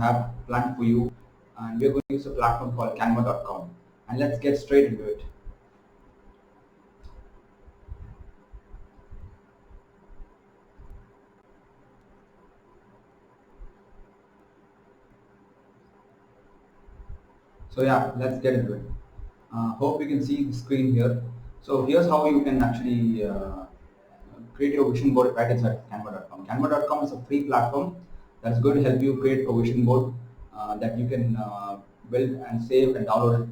have planned for you, and we're going to use a platform called Canva.com. And let's get straight into it. So yeah, let's get into it. Hope you can see the screen here. So here's how you can actually create your vision board right inside Canva.com. Canva.com is a free platform that's going to help you create a vision board that you can build and save and download it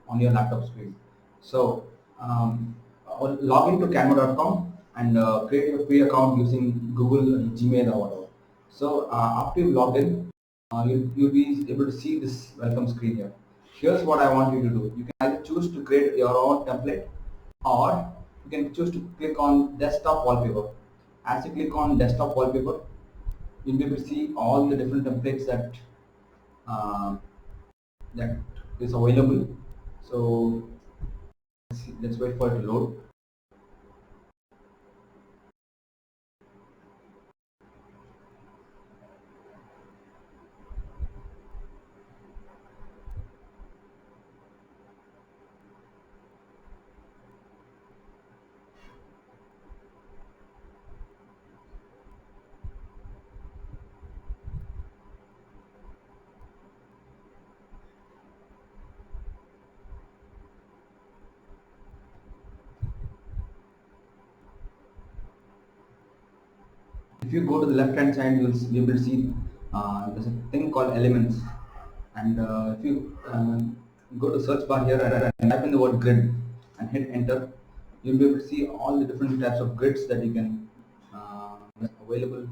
on your laptop screen. So log into Canva.com and create your free account using Google, Gmail or whatever. So after you log in, you'll be able to see this welcome screen here. Here's what I want you to do. You can either choose to create your own template, or you can choose to click on desktop wallpaper. As you click on desktop wallpaper, you'll be able to see all the different templates uh, that is available. So let's wait for it to load. If you go to the left hand side, you'll be able to see there's a thing called elements. And if you go to search bar here and type in the word grid and hit enter, you'll be able to see all the different types of grids that you can that's available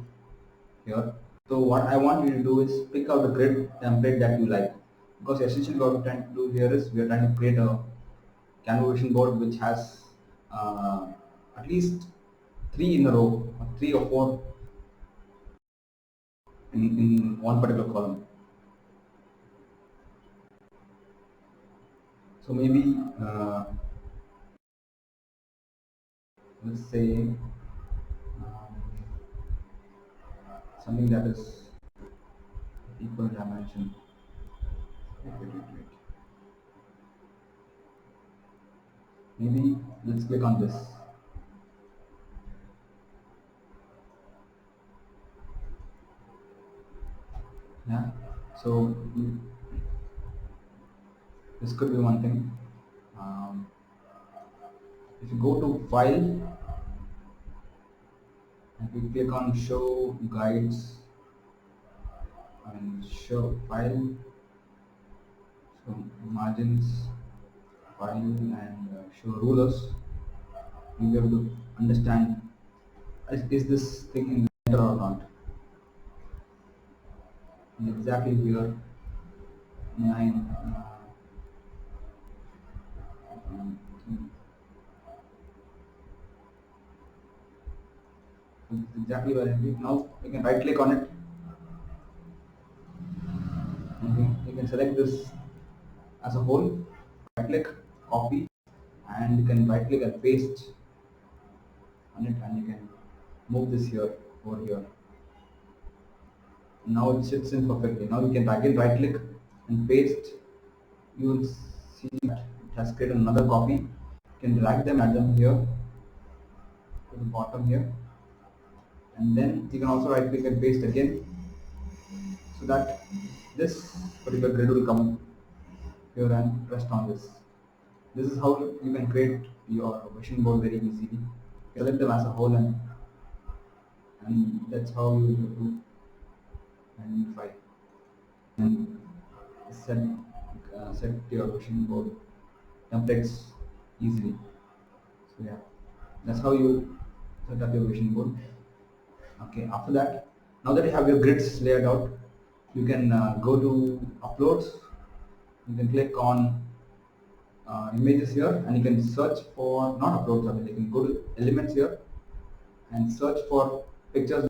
here. So what I want you to do is pick out a grid template that you like, because essentially what we're trying to do here is we're trying to create a Canva vision board which has uh, at least three in a row, or three or four in one particular column. So maybe let's say um, something that is equal dimension. Wait. Maybe let's click on this. Yeah. So this could be one thing. Um, if you go to file and we click on show guides and show file, so margins, file and show rulers, you'll be able to understand is this thing in the center or not. And exactly here 9 um, exactly where it is. Now you can right click on it and you can select this as a whole, right click, copy, and you can right click and paste on it, and you can move this here over here. Now it sits in perfectly. Now you can again right click and paste. You will see that it has created another copy. You can drag them, add them here to the bottom here, and then you can also right click and paste again, so that this particular grid will come here and rest on this. This is how you can create your vision board very easily. Select them as a whole, and that's how you will do identify and set set your vision board templates easily. So yeah, that's how you set up your vision board. Okay, after that, now that you have your grids laid out, you can go to uploads. You can click on images here, and you can search for, not uploads, I mean, you can go to elements here and search for pictures.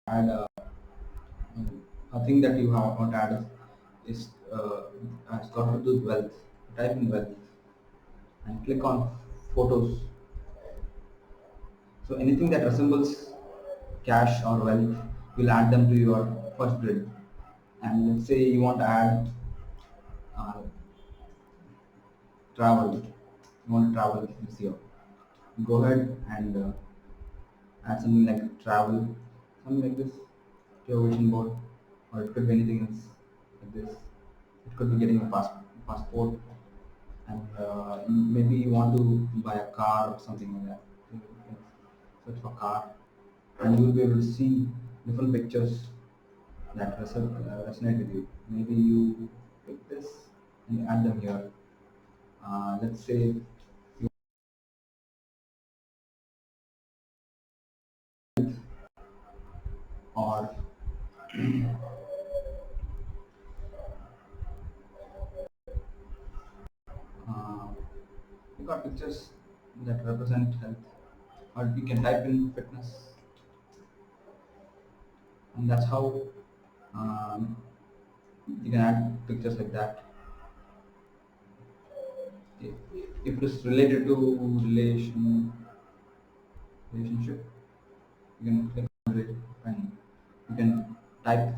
Add a thing that you have want to add is has got to do with wealth. Type in wealth and click on photos. So anything that resembles cash or wealth, you'll add them to your first grid. And let's say you want to add uh, travel. You want to travel this year. Go ahead and add something like travel, something like this to your vision board, or it could be anything else like this. It could be getting a passport, and maybe you want to buy a car or something like that. You can search for car, and you will be able to see different pictures that resonate with you. Maybe you pick this and you add them here. Let's say you or uh, you got pictures that represent health, or you can type in fitness, and that's how um, you can add pictures like that. If it is related to relationship, you can click on it and you can type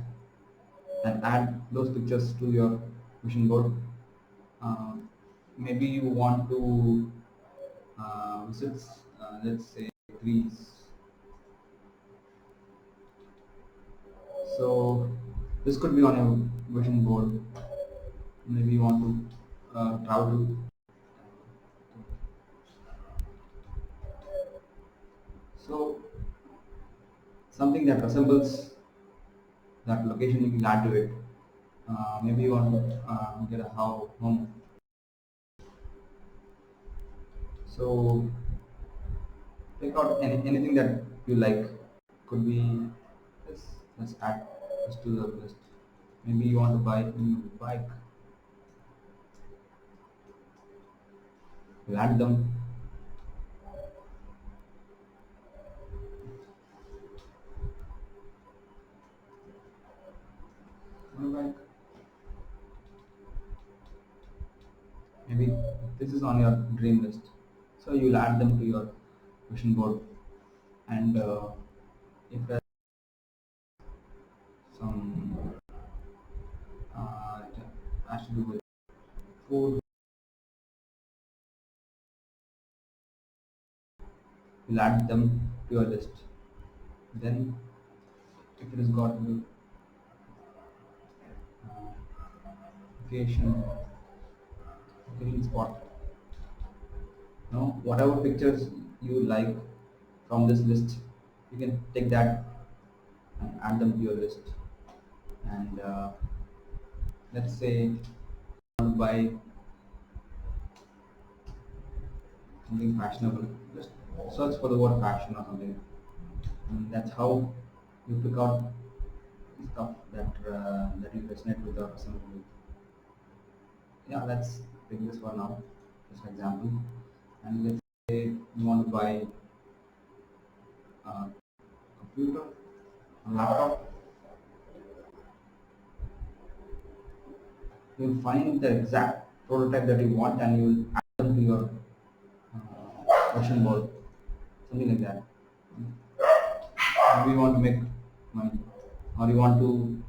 and add those pictures to your vision board. Uh, Maybe you want to visit, let's say, Greece. So this could be on your vision board. Maybe you want to travel to. So something that resembles that location, you can add to it. Maybe you want to get a home. So take out anything that you like. Could be this. Let's add this to the list. Maybe you want to buy a new bike. You add them. New bike. Maybe this is on your dream list. So you'll add them to your vision board. And if there's some it has to do with food, you'll add them to your list. Then if it has got to do vacation, vacation spot. Now, whatever pictures you like from this list, you can take that and add them to your list. And let's say you want to buy something fashionable, just search for the word fashion or something. And that's how you pick out stuff that you resonate with or something with. Yeah, let's take this for now, just for example. And let's say you want to buy a computer, a laptop. You'll find the exact prototype that you want and you'll add them to your version board, something like that. Maybe you want to make money, or you want to,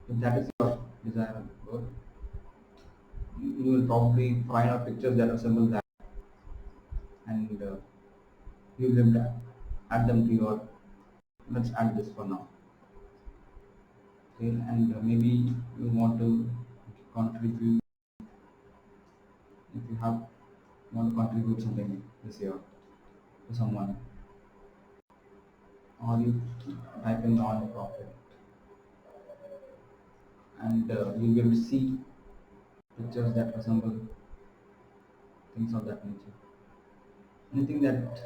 if that is your desire goal, you will probably find out pictures that resemble that, and you will add them to your. Let's add this for now. Okay, and maybe you want to contribute, if you have want to contribute something this year to someone, or you type in non-profit, and you'll be able to see pictures that resemble things of that nature. Anything that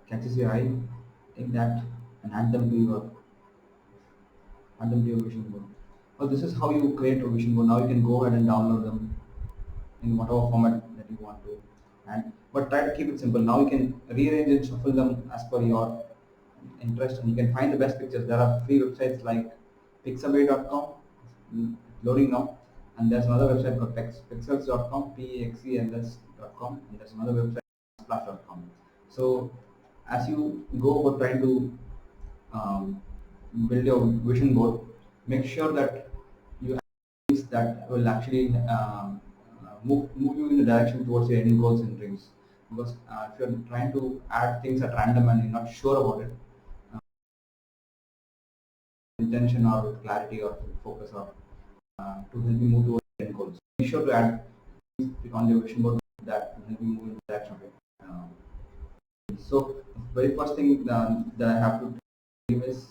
catches your eye, take that and add them to your vision board. So this is how you create a vision board. Now you can go ahead and download them in whatever format that you want to. And but try to keep it simple. Now you can rearrange and shuffle them as per your interest, and you can find the best pictures. There are free websites like pixabay.com, loading now, and there's another website called pixels.com, PEXELS splash.com, and there's another website splash.com. So as you go about trying to um, build your vision board, make sure that you have things that will actually move you in the direction towards your end goals and dreams. Because if you're trying to add things at random and you're not sure about it, intention or with clarity or with focus or to help you move towards your end goals. Be sure to add things on your vision board that will help you move in the direction of it. So the very first thing that I have to do is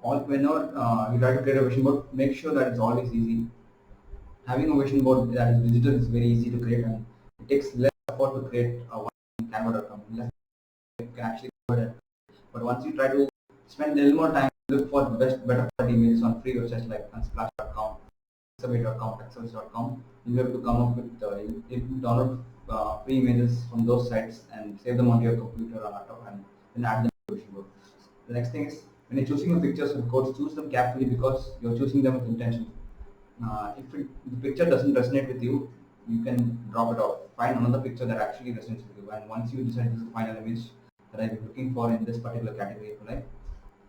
all whenever you try to create a vision board, make sure that it's always easy. Having a vision board that is digital is very easy to create, and it takes less effort to create a one in Canva.com. You can actually do it. But once you try to spend a little more time, look for better quality images on free websites like unsplash.com, pixabay.com, pixels.com, you'll be able to come up with you can download free images from those sites and save them onto your computer or laptop and then add them to your vision board. The next thing is when you're choosing your pictures and quotes, choose them carefully because you're choosing them with intention. The picture doesn't resonate with you, you can drop it off. Find another picture that actually resonates with you. And once you decide this is the final image that I'm looking for in this particular category of life,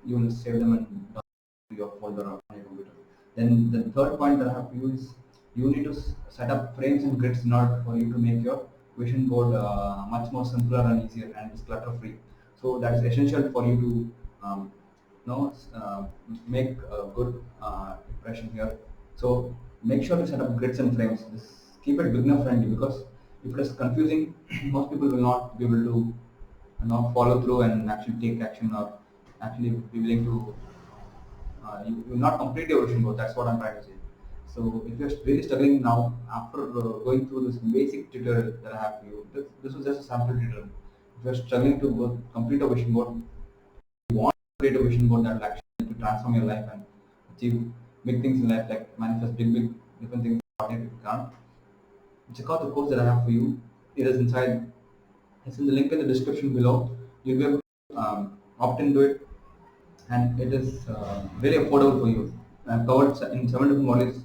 you will save them and download to your folder or on your computer. Then the third point that I have to use is you need to set up frames and grids in order for you to make your vision board much more simpler and easier and it's clutter free. So that is essential for you to make a good impression here. So make sure to set up grids and frames. Keep it beginner friendly because if it is confusing, most people will not be able to follow through and actually take action or actually be willing to you will not complete your vision board. That's what I'm trying to say. So if you're really struggling now after going through this basic tutorial that I have for you, this was just a sample tutorial. If you're struggling to complete a vision board, you want to create a vision board that will actually help you transform your life and achieve big things in life, like manifest big different things if you can't. Check out the course that I have for you. It is inside. It's in the link in the description below. You'll be able to opt into it, and it is really affordable for you. I've covered in 7 different modules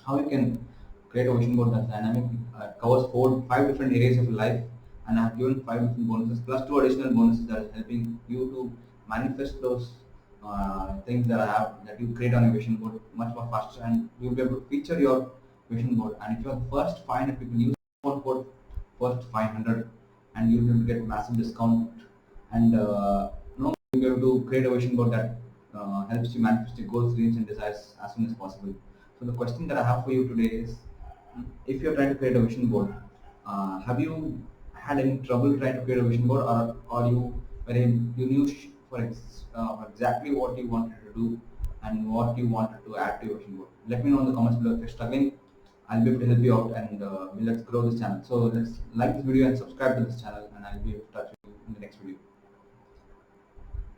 how you can create a vision board that's dynamic. It covers 5 different areas of your life, and I have given 5 different bonuses plus 2 additional bonuses that is helping you to manifest those things that I have that you create on your vision board much more faster, and you'll be able to feature your vision board. And if you are the first 500 people, use the coupon code first 500, and you'll be able to get massive discount and you'll be able to create a vision board that helps you manifest your goals, dreams, and desires as soon as possible. So the question that I have for you today is, if you're trying to create a vision board, have you had any trouble trying to create a vision board, or you knew for exactly what you wanted to do and what you wanted to add to your vision board? Let me know in the comments below. If you're struggling, I'll be able to help you out, and let's grow this channel. So let's like this video and subscribe to this channel, and I'll be in touch.